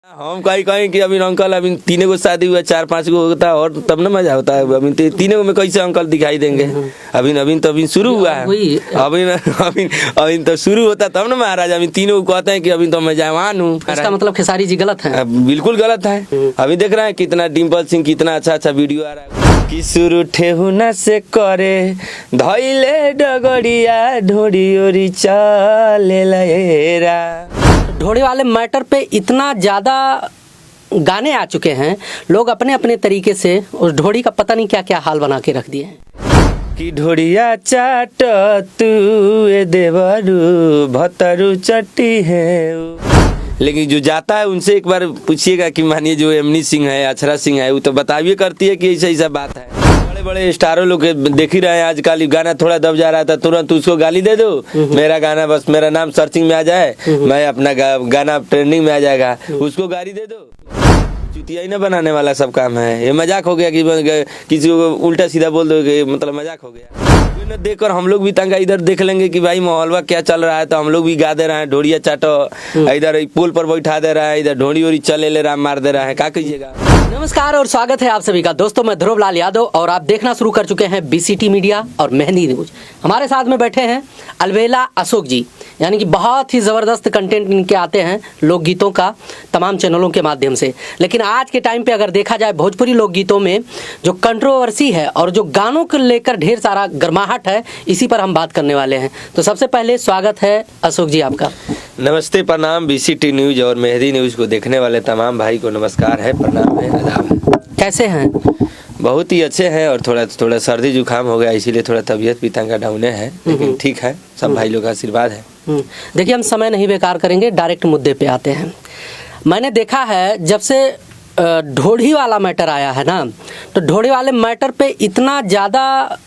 हम कहीं कि अभी अंकल अभी तीनों को शादी हुआ 4-5 को होता है और तब ना मजा होता है। अभी तीनों को में कैसे अंकल दिखाई देंगे? अभी शुरू हुआ है। अभी तो शुरू होता तब ना महाराज। अभी तीनों को कहते हैं कि अभी तो मैं जवान हूँ। इसका मतलब खेसारी जी गलत है? बिल्कुल गलत है। अभी देख रहे हैं कितना डिम्पल सिंह कितना अच्छा वीडियो आ रहा है कि शुरू ठेहुना से करे धैले डगड़िया ढोड़ी ओरी चले लहेरा। ढोड़ी वाले मैटर पे इतना ज़्यादा गाने आ चुके हैं, लोग अपने अपने तरीके से उस ढोड़ी का पता नहीं क्या क्या हाल बना के रख दिए हैं कि ढोड़िया चाट तू ए देवरू भतरू चट्टी है। लेकिन जो जाता है उनसे एक बार पूछिएगा कि मानिए जो एमनी सिंह है, अक्षरा सिंह है, वो तो बताइए करती है कि ऐसा बात है। बड़े बड़े स्टारों लोग देख ही रहे हैं आजकल, गाना थोड़ा दब जा रहा था तुरंत उसको गाली दे दो। मेरा गाना बस मेरा नाम सर्चिंग में आ जाए, मैं अपना गाना ट्रेंडिंग में आ जाएगा, उसको गाली दे दो। चुतिया ही ना बनाने वाला सब काम है। ये मजाक हो गया कि किसी को उल्टा सीधा बोल दो, मतलब मजाक हो गया। देखकर हम लोग भी तंगा इधर देख लेंगे कि भाई माहौलवा क्या चल रहा है, तो हम लोग भी गा दे रहे हैं ढोड़िया चाटो, इधर पुल पर बैठा दे रहा है, इधर ढोड़ी ओड़ी चले ले रहा मार दे रहा है। क्या कीजिएगा? नमस्कार और स्वागत है आप सभी का। दोस्तों मैं ध्रुव लाल यादव और आप देखना शुरू कर चुके हैं बीसीटी मीडिया और मेहंदी न्यूज। हमारे साथ में बैठे हैं अलबेला अशोक जी, यानी कि बहुत ही ज़बरदस्त कंटेंट इनके आते हैं लोकगीतों का तमाम चैनलों के माध्यम से। लेकिन आज के टाइम पे अगर देखा जाए भोजपुरी लोकगीतों में जो कंट्रोवर्सी है और जो गानों को लेकर ढेर सारा गर्माहट है, इसी पर हम बात करने वाले हैं। तो सबसे पहले स्वागत है अशोक जी आपका। नमस्ते, प्रणाम। बीसीटी न्यूज और मेहंदी न्यूज को देखने वाले तमाम भाई को नमस्कार है, प्रणाम है, आदाब है। कैसे हैं? बहुत ही अच्छे हैं और थोड़ा सर्दी जुकाम हो गया, इसीलिए थोड़ा तबीयत भी तंगा डाउने है, लेकिन ठीक है, सब भाई लोग का आशीर्वाद है। देखिए हम समय नहीं बेकार करेंगे, डायरेक्ट मुद्दे पे आते हैं। मैंने देखा है जब से ढोड़ी वाला मैटर आया है ना, तो ढोड़ी वाले मैटर पे इतना ज़्यादा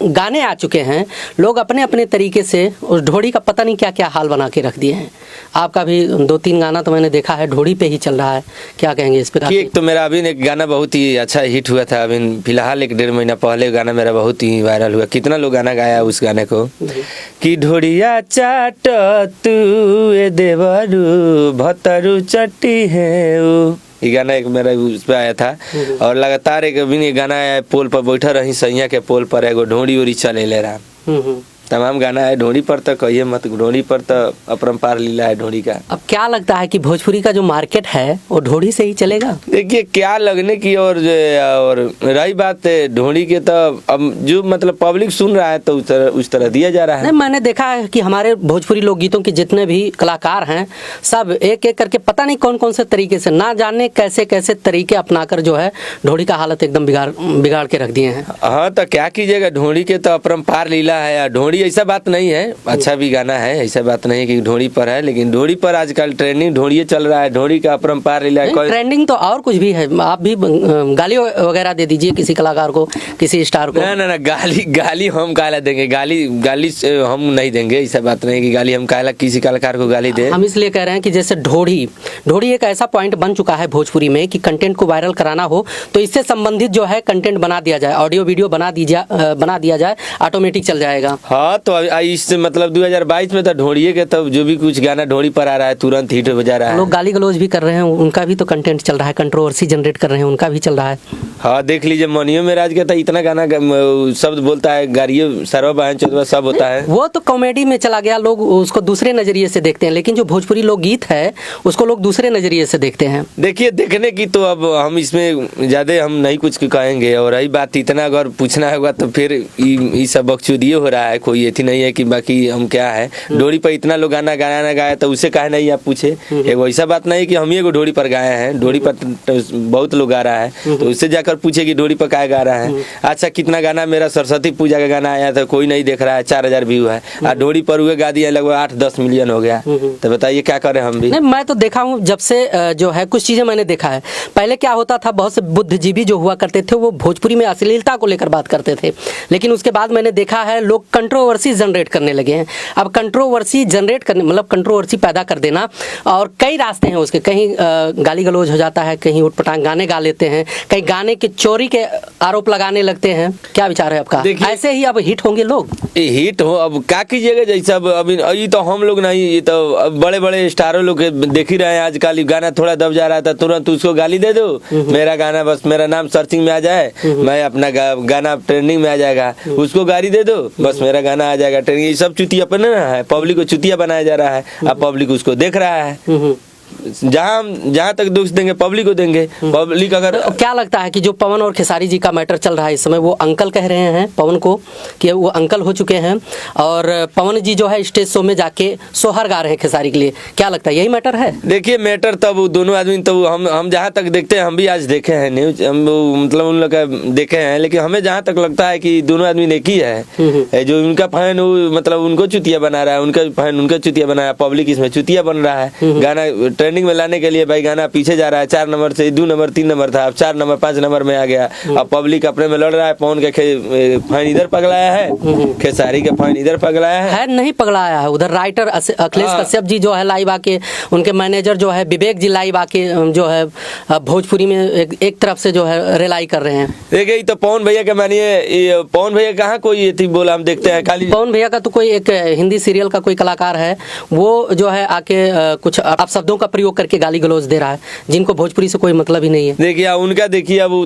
गाने आ चुके हैं, लोग अपने अपने तरीके से उस ढोड़ी का पता नहीं क्या क्या हाल बना के रख दिए हैं। आपका भी 2-3 गाना तो मैंने देखा है ढोड़ी पे ही चल रहा है, क्या कहेंगे इस पर? एक तो मेरा अभी एक गाना बहुत ही अच्छा हिट हुआ था, अभी फिलहाल 1-1.5 महीना पहले गाना मेरा बहुत ही वायरल हुआ। कितना लोग गाना गाया उस गाने को कि ढोड़िया चाट तू ए देवरू भतरू चट्टी है। ये गाना एक मेरा उस पर आया था और लगातार एक अभी गाना आया पोल पर बैठा रही सैया के पोल पर एगो ढोड़ी ओड़ी चले ले रहा। तमाम गाना है ढोड़ी पर, तो कहिए मत, ढोड़ी पर तो अपरंपार लीला है ढोड़ी का। अब क्या लगता है कि भोजपुरी का जो मार्केट है वो ढोड़ी से ही चलेगा? देखिए क्या लगने की, और रही बात ढोड़ी के, तो अब जो मतलब पब्लिक सुन रहा है तो उस तरह दिया जा रहा है। नहीं, मैंने देखा है कि हमारे भोजपुरी लोकगीतों के जितने भी कलाकार हैं सब एक एक करके पता नहीं कौन कौन से तरीके से, ना जाने कैसे कैसे तरीके अपनाकर जो है ढोड़ी का हालत एकदम बिगाड़ के रख दिए हैं। हाँ तो क्या कीजिएगा, ढोड़ी के तो अपरंपार लीला है। ढोड़ी ऐसा बात नहीं है, अच्छा भी गाना है, ऐसा बात नहीं है कि ढोड़ी पर है, लेकिन ढोड़ी पर आजकल ट्रेंडिंग ढोड़ी चल रहा है, ढोड़ी का अपरंपार लीला है। ट्रेंडिंग तो और कुछ भी है, आप भी गाली वगैरह दे दीजिए किसी कलाकार को, किसी स्टार को। ना गाली हम काला देंगे, गाली हम नहीं देंगे। ऐसा बात नहीं कि गाली हम काला किसी कलाकार को गाली दे। हम इसलिए कह रहे हैं कि जैसे ढोड़ी एक ऐसा पॉइंट बन चुका है भोजपुरी में कि कंटेंट को वायरल कराना हो तो इससे संबंधित जो है कंटेंट बना दिया जाए, ऑडियो वीडियो बना दिया जाए, ऑटोमेटिक चल जाएगा। हाँ तो इससे मतलब 2022 में तो ढोड़िए के तब जो भी कुछ गाना ढोड़ी पर आ रहा है तुरंत हिट हो जा रहा है। लोग गाली गलौज भी कर रहे हैं, उनका भी तो कंटेंट चल रहा है, कंट्रोवर्सी जनरेट कर रहे हैं, उनका भी चल रहा है। हाँ देख लीजिए, मनियो में राज का इतना गाना शब्द बोलता है, गाड़ियों सर्व बहन चौदवा सब होता है। वो तो कॉमेडी में चला गया, लोग उसको दूसरे नजरिए से देखते हैं, लेकिन जो भोजपुरी लोकगीत है उसको लोग दूसरे नजरिए से देखते हैं। देखिए देखने की तो अब हम इसमें ज्यादा हम नहीं कुछ कहेंगे, और रही बात इतना अगर पूछना होगा तो फिर ये सब बकचोदी हो रहा है, कोई ऐसी नहीं है कि बाकी हम क्या है। ढोड़ी पर इतना लोग गाना गाया तो उसे कहे नहीं आप पूछे। एक ऐसा बात नहीं कि हम ही ढोड़ी पर गाए हैं, ढोड़ी पर बहुत लोग गा रहा है, तो उससे जाकर पूछे कि ढोड़ी पर क्या गा रहा है। अच्छा कितना गाना मेरा सरस्वती पूजा का गाना आया था, कोई नहीं देख रहा है, 4000 व्यू है, और ढोड़ी पर हुए गा दिया लगभग 8-10 मिलियन हो गया। तो बताइए क्या करें हम भी। नहीं, मैं तो देखा हूँ जब से जो है कुछ चीजें मैंने देखा है। पहले क्या होता था, बहुत से बुद्धिजीवी जो हुआ करते थे वो भोजपुरी में अश्लीलता को लेकर बात करते थे, लेकिन उसके बाद मैंने देखा है लोग कंट्रोवर्सी कंट्रोवर्सी जनरेट करने लगे हैं। अब कंट्रोवर्सी जनरेट करने मतलब कंट्रोवर्सी पैदा कर देना, और कई रास्ते हैं उसके, कहीं गाली गलौज हो जाता है, कहीं उटपटांग गाने गा लेते हैं, कहीं गाने की चोरी के आरोप लगाने लगते हैं। क्या विचार है आपका? ऐसे ही अब हिट होंगे लोग? हिट हो, अब क्या कीजिएगा, जैसा अभी ये तो हम लोग नहीं, ये तो बड़े बड़े स्टारों लोग देख ही रहे हैं आजकल। गाना थोड़ा दब जा रहा था, तुरंत उसको गाली दे दो, मेरा गाना बस मेरा नाम सर्चिंग में आ जाए, मैं अपना गाना ट्रेंडिंग में आ जाएगा, उसको गाली दे दो बस मेरा गाना आ जाएगा ट्रेंडिंग। ये सब चुतिया बना है, पब्लिक को चुतिया बनाया जा रहा है। अब पब्लिक उसको देख रहा है। जहाँ तक दोष देंगे पब्लिक को देंगे। पब्लिक अगर तो क्या लगता है कि जो पवन और खेसारी जी का मैटर चल रहा है इस समय, वो अंकल कह रहे हैं पवन को कि वो अंकल हो चुके हैं, और पवन जी जो है स्टेज शो में जाके सोहर गा रहे हैं खेसारी के लिए, क्या लगता है यही मैटर है? देखिए मैटर तब दोनों आदमी, तो हम जहाँ तक देखते हैं, हम भी आज देखे हैं न्यूज, हम मतलब उन लोग का देखे हैं, लेकिन हमें जहाँ तक लगता है कि दोनों आदमी ने की है। जो उनका फैन मतलब उनको चुतिया बना रहा है, उनका फैन उनका चुतिया बना रहा है, पब्लिक इसमें चुतिया बन रहा है। गाना ट्रेंडिंग में लाने के लिए भाई गाना पीछे जा रहा है, 4 नंबर से 2 नंबर 3 नंबर था, अब 4 नंबर 5 नंबर में आ गया। अब पब्लिक अपने में लड़ रहा है, पवन के फैन इधर पगलाया है, खेसारी के फैन इधर पगलाया है। नहीं पगलाया है, उधर राइटर अखिलेश कश्यप जी जो है लाइव आके, उनके मैनेजर जो है विवेक जी लाइव आके जो है भोजपुरी में एक तरफ से जो है रिलाई कर रहे हैं। देखिए तो पवन भैया के मानिए, पवन भैया कहाँ कोई ये थी बोला, हम देखते हैं खाली पवन भैया का तो कोई एक हिंदी सीरियल का कोई कलाकार है, वो जो है आके कुछ अपशब्दों का प्रयोग करके गाली गलौज दे रहा है, जिनको भोजपुरी से कोई मतलब ही नहीं है। देखिए उनका देखिए, अब वो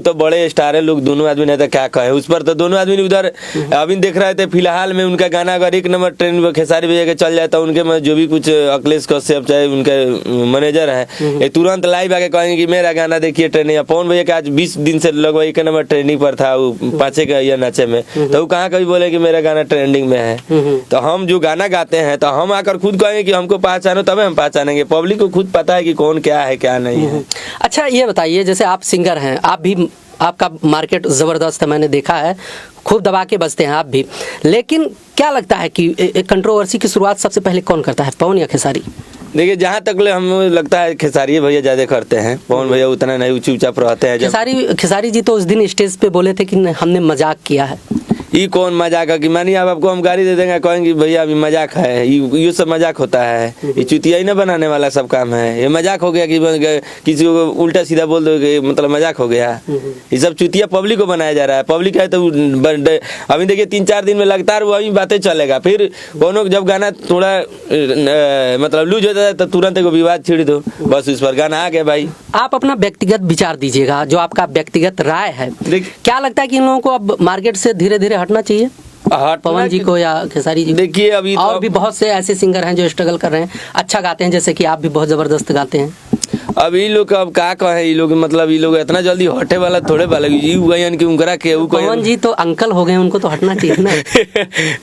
तो बड़े स्टार है लोग, दोनों आदमी ने तो क्या कहे उस पर, तो दोनों आदमी उधर अभी देख रहे थे। फिलहाल में उनका गाना अगर 1 नंबर ट्रेंड में खेसारी भैया के चल जाए तो उनके में जो भी कुछ अखिलेश कश्यप चाहे उनके मैनेजर है, ये तुरंत लाइव आके कहेंगे कि मेरा गाना देखिए ट्रेंडिंग। पवन भैया का आज 20 दिन से लगभग 1 नंबर ट्रेंडिंग पर था, वो 5 का या नाचे में, तो वो कहाँ कभी बोले कि मेरा गाना ट्रेंडिंग में है। तो हम जो गाना गाते हैं तो हम आकर खुद कहेंगे कि हमको पहचानो, तब हम पहचानेंगे। पब्लिक को खुद पता है कि कौन क्या है क्या नहीं है। अच्छा ये बताइए, जैसे आप सिंगर हैं, आप भी, आपका मार्केट जबरदस्त है, मैंने देखा है, खूब दबा के बजते हैं आप भी, लेकिन क्या लगता है कि कंट्रोवर्सी की शुरुआत सबसे पहले कौन करता है, पवन या खेसारी? देखिए जहाँ तक हमें लगता है खेसारी भैया ज्यादा करते हैं, पवन भैया उतना नहीं, चुपचाप रहते हैं। खेसारी जी तो उस दिन स्टेज पे बोले थे कि हमने मजाक किया है। ये कौन मजाक है कि मानिए अब आपको हम गाड़ी दे देंगे, कहेंगे भैया अभी मजाक है, ये सब मजाक होता है, ये चुतिया ही ना बनाने वाला सब काम है। ये मजाक हो गया कि किसी को उल्टा सीधा बोल दो कि मतलब मजाक हो गया। ये सब चुतिया पब्लिक को बनाया जा रहा है। पब्लिक है तो अभी देखिए 3-4 दिन में लगातार वही बातें चलेगा, फिर कोनो जब गाना थोड़ा मतलब लूज होता है तो तुरंत एक विवाद छेड़ दो, बस उस पर गाना आ गया। भाई आप अपना व्यक्तिगत विचार दीजिएगा, जो आपका व्यक्तिगत राय है, क्या लगता है कि इन लोगों को अब मार्केट से धीरे धीरे हटना चाहिए, पवन जी को या खेसारी जी? देखिए अभी और भी बहुत से ऐसे सिंगर हैं जो स्ट्रगल कर रहे हैं, अच्छा गाते हैं, जैसे कि आप भी बहुत जबरदस्त गाते हैं। अब ये लोग अब क्या कहे, ये लोग मतलब ये लोग इतना जल्दी हटे वाला थोड़े वाला कि उनकरा के पवन जी तो अंकल हो गए, उनको तो हटना चाहिए ना।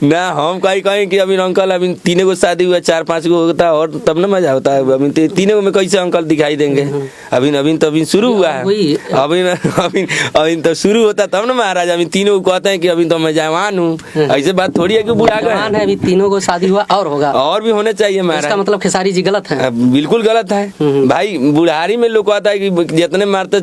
ना हम कहीं कि अभी अंकल अभी 3 गो शादी हुआ, 4-5 गो होता है और तब ना मजा होता है। अभी 3 गो में कैसे अंकल दिखाई देंगे? अभी शुरू हुआ है, अभी तो शुरू होता तब ना महाराज। अभी 3 गो कहते हैं कि अभी तो मैं जवान हूँ, ऐसे बात थोड़ी है कि बुढ़ा जवान है। अभी 3 गो शादी हुआ और होगा, और भी होने चाहिए महाराज। इसका मतलब खेसारी जी गलत है? बिल्कुल गलत है भाई। बुढ़ारी में लोग कहता है कि जितने मारते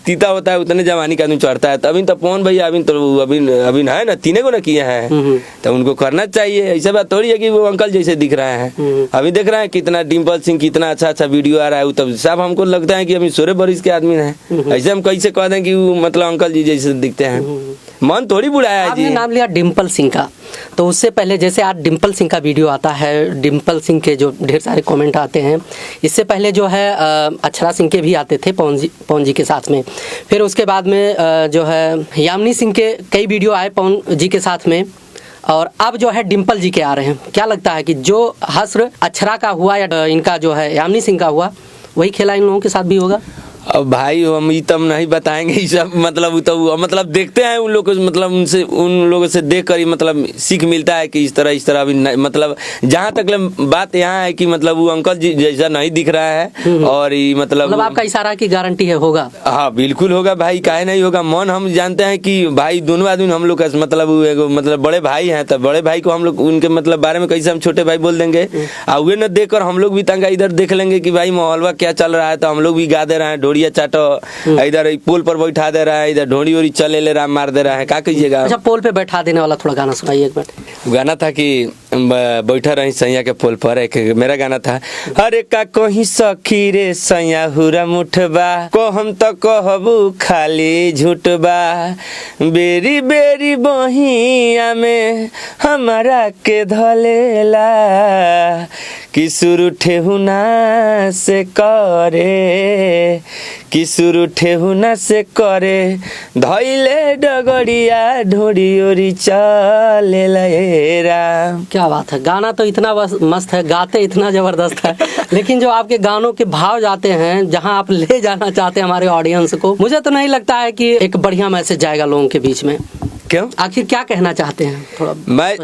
तीता होता है उतने जवानी का आदमी चढ़ता है। तभी तो पवन भैया अभी है ना 3 गो ना किए हैं, तो उनको करना चाहिए। ऐसा बात थोड़ी है कि वो अंकल जैसे दिख रहे हैं। अभी देख रहे हैं कितना डिम्पल सिंह कितना अच्छा वीडियो आ रहा है, तब सब हमको लगता है कि अभी 16 बरिस के आदमी है। ऐसे हम कैसे कह दें कि वो मतलब अंकल जी जैसे दिखते हैं? मन थोड़ी बुढ़ाया है जी। आपने नाम लिया डिम्पल सिंह का, तो उससे पहले जैसे आज डिम्पल सिंह का वीडियो आता है, डिम्पल सिंह के जो ढेर सारे कमेंट आते हैं, इससे पहले जो है अक्षरा सिंह के भी आते थे पवन जी के साथ में। फिर उसके बाद में जो है यामिनी सिंह के कई वीडियो आए पवन जी के साथ में, और अब जो है डिम्पल जी के आ रहे हैं। क्या लगता है कि जो हस्र अक्षरा का हुआ या इनका जो है यामिनी सिंह का हुआ, वही खेला इन लोगों के साथ भी होगा? अब भाई हम ये तब नहीं बताएंगे, ये सब मतलब देखते हैं उन लोगों को, मतलब उन लोगों से देख कर ही मतलब सीख मिलता है कि इस तरह अभी मतलब जहाँ तक बात यहाँ है कि मतलब वो अंकल जी जैसा नहीं दिख रहा है। और ये मतलब आपका इशारा की गारंटी है होगा? हाँ बिल्कुल होगा भाई, काहे नहीं होगा। मन हम जानते हैं कि भाई दोनों आदमी हम लोग का मतलब बड़े भाई हैं, तो बड़े भाई को हम लोग उनके मतलब बारे में कैसे हम छोटे भाई बोल देंगे? वे न देख कर हम लोग भी तंगा इधर देख लेंगे कि भाई माहौलवा क्या चल रहा है, तो हम लोग भी गा दे रहे हैं, ढोड़िया चाटो, इधर पोल पर बैठा दे रहा है, इधर ढोड़ी ओड़ी चले ले रहा, मार दे रहा है, क्या कीजिएगा। अच्छा, पोल पे बैठा देने वाला थोड़ा गाना सुनाइए एक मिनट। गाना था कि बैठा रही सैया के पोल पर, एक मेरा गाना था, अरे का कहीं सखी रे सैया हुरा मुठबा, को हम तो कहबू खाली झूठबा, बेरी बेरी बहिया में हमारा के धलेला, कि शुरू ठेहुना से करे, कि शुरू ठेहुना से करे, धैले डगड़िया ढोड़ी ओरी चलेला ए राम। क्या बात है, गाना तो इतना मस्त है, गाते इतना जबरदस्त है, लेकिन जो आपके गानों के भाव जाते हैं, जहां आप ले जाना चाहते हैं हमारे ऑडियंस को, मुझे तो नहीं लगता है कि एक बढ़िया मैसेज जाएगा लोगों के बीच में। क्यों, आखिर क्या कहना चाहते हैं, थोड़ा मैं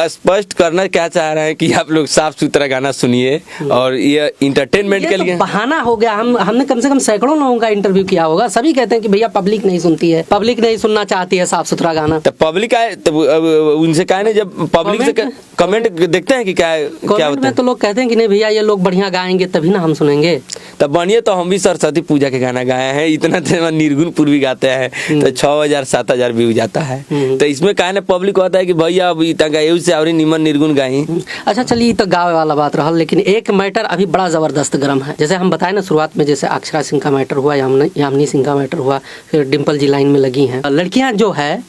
स्पष्ट करना क्या चाह रहे हैं कि आप लोग साफ सुथरा गाना सुनिए, और ये इंटरटेनमेंट के लिए बहाना हो गया। हमने कम से कम सैकड़ों लोगों का इंटरव्यू किया होगा, सभी कहते हैं कि भैया पब्लिक नहीं सुनती है, पब्लिक नहीं सुनना चाहती है साफ सुथरा गाना। तो पब्लिक आए तो उनसे कहा नहीं, जब पब्लिक से कमेंट देखते हैं कि क्या होता है, तो लोग कहते हैं कि नहीं भैया ये लोग बढ़िया गाएंगे तभी ना हम सुनेंगे। तब बढ़िया, तो हम भी सरस्वती पूजा के गाना गाए हैं, इतना निर्गुण पूर्वी गाते हैं, तो 6,000 7,000 व्यू जाता है। तो इसमें कहने पब्लिक होता है कि भैया अभी तक से और निमन निर्गुण गाई। अच्छा चलिए, तो गावे वाला बात रहा, लेकिन एक मैटर अभी बड़ा जबरदस्त गर्म है। जैसे हम बताए ना शुरुआत में, जैसे अक्षरा सिंह का मैटर हुआ, यामिनी सिंह का मैटर हुआ, फिर डिम्पल जी लाइन में लगी हैं। लड़कियां जो है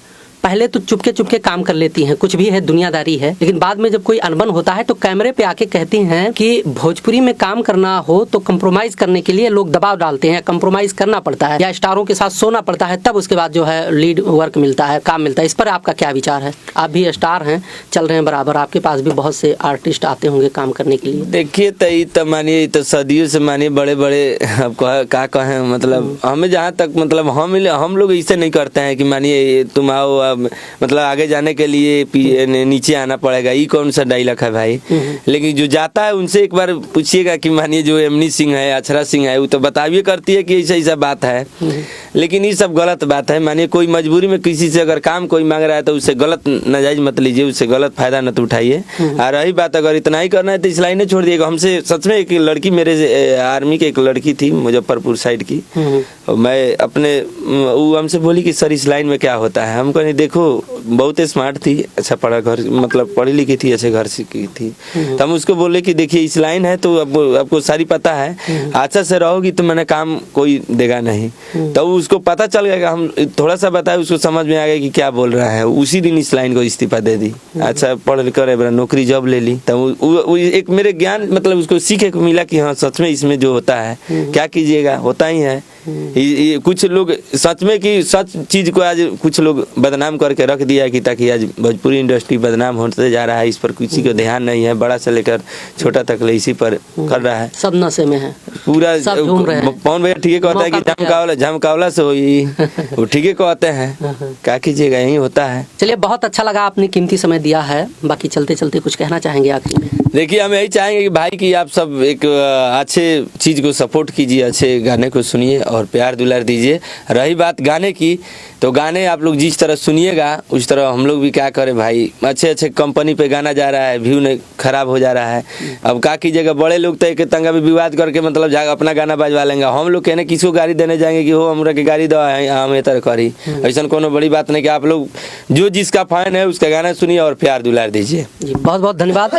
पहले तो चुपके काम कर लेती हैं, कुछ भी है दुनियादारी है, लेकिन बाद में जब कोई अनबन होता है तो कैमरे पे आके कहती हैं कि भोजपुरी में काम करना हो तो कंप्रोमाइज करने के लिए लोग दबाव डालते हैं, कंप्रोमाइज करना पड़ता है या स्टारों के साथ सोना पड़ता है, तब उसके बाद जो है लीड वर्क मिलता है, काम मिलता है। इस पर आपका क्या विचार है? आप भी स्टार हैं, चल रहे हैं बराबर, आपके पास भी बहुत से आर्टिस्ट आते होंगे काम करने के लिए। देखिए तो मानिए, तो सदियों से मानिए बड़े बड़े क्या कहें, मतलब हमें जहाँ तक मतलब हम लोग ऐसे नहीं करते हैं कि मानिए तुम आओ, मतलब आगे जाने के लिए नीचे आना पड़ेगा, ये कौन सा डायलॉग है भाई। लेकिन जो जाता है उनसे एक बार पूछिएगा कि मानिए जो यामिनी सिंह है, अक्षरा सिंह है, वो तो बताइए करती है कि ऐसा ऐसा बात है, लेकिन ये सब गलत बात है। मानिए कोई मजबूरी में किसी से अगर काम कोई मांग रहा है तो उससे गलत नाजायज मत लीजिए, उससे गलत फायदा मत उठाइए। और रही बात अगर इतना ही करना है तो इस लाइन नहीं छोड़ दिएगा। हमसे सच में एक लड़की, मेरे आर्मी की एक लड़की थी मुजफ्फरपुर साइड की, मैं अपने वो हमसे बोली कि सर इस लाइन में क्या होता है। हमको नहीं, देखो बहुत स्मार्ट थी, अच्छा पढ़ा घर, मतलब पढ़ी लिखी थी, अच्छे घर से की थी, तो हम उसको बोले कि देखिए इस लाइन है तो आपको सारी पता है, अच्छा से रहोगी तो मैंने काम कोई देगा नहीं। तो उसको पता चल गया, हम थोड़ा सा बताए, उसको समझ में आ गया कि क्या बोल रहा है। उसी दिन इस लाइन को इस्तीफा दे दी, अच्छा पढ़ कर नौकरी जॉब ले ली। तो एक मेरे ज्ञान मतलब उसको सीखे को मिला कि हाँ सच में इसमें जो होता है क्या कीजिएगा, होता ही है। ये कुछ लोग सच में कि सच चीज को आज कुछ लोग बदनाम करके रख दिया कि ताकि आज भोजपुरी इंडस्ट्री बदनाम होते जा रहा है, इस पर किसी को ध्यान नहीं है, बड़ा से लेकर छोटा तक इसी पर कर रहा है, सब नशे में है पूरा। पवन भैया ठीक कहता है कि झमकावला से हुई, वो ठीक कहते हैं, क्या कीजिएगा, यही होता है। चलिए, बहुत अच्छा लगा, आपने कीमती समय दिया है। बाकी चलते चलते कुछ कहना चाहेंगे आखिर में? देखिए, हम यही चाहेंगे कि भाई कि आप सब एक अच्छे चीज को सपोर्ट कीजिए, अच्छे गाने को सुनिए और प्यार दुलार दीजिए। रही बात गाने की, तो गाने आप लोग जिस तरह सुनिएगा उस तरह हम लोग भी क्या करें भाई, अच्छे अच्छे कंपनी पे गाना जा रहा है, व्यू नहीं खराब हो जा रहा है। अब क्या कीजिएगा, बड़े लोग तो एक तंगा भी विवाद करके मतलब अपना गाना बजवा लेंगे, हम लोग कहने किसको गाड़ी देने जाएंगे कि हो हमरा के गाड़ी दो, हम इतर करी, ऐसा कोनो बड़ी बात नहीं। कि आप लोग जो जिसका फैन है उसका गाना सुनिए और प्यार दुलार दीजिए। बहुत बहुत धन्यवाद।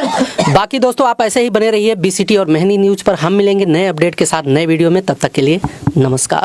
बाकी दोस्तों आप ऐसे ही बने रहिए बीसीटी और मेहंदी न्यूज पर। हम मिलेंगे नए अपडेट के साथ नए वीडियो में, तब तक के लिए नमस्कार।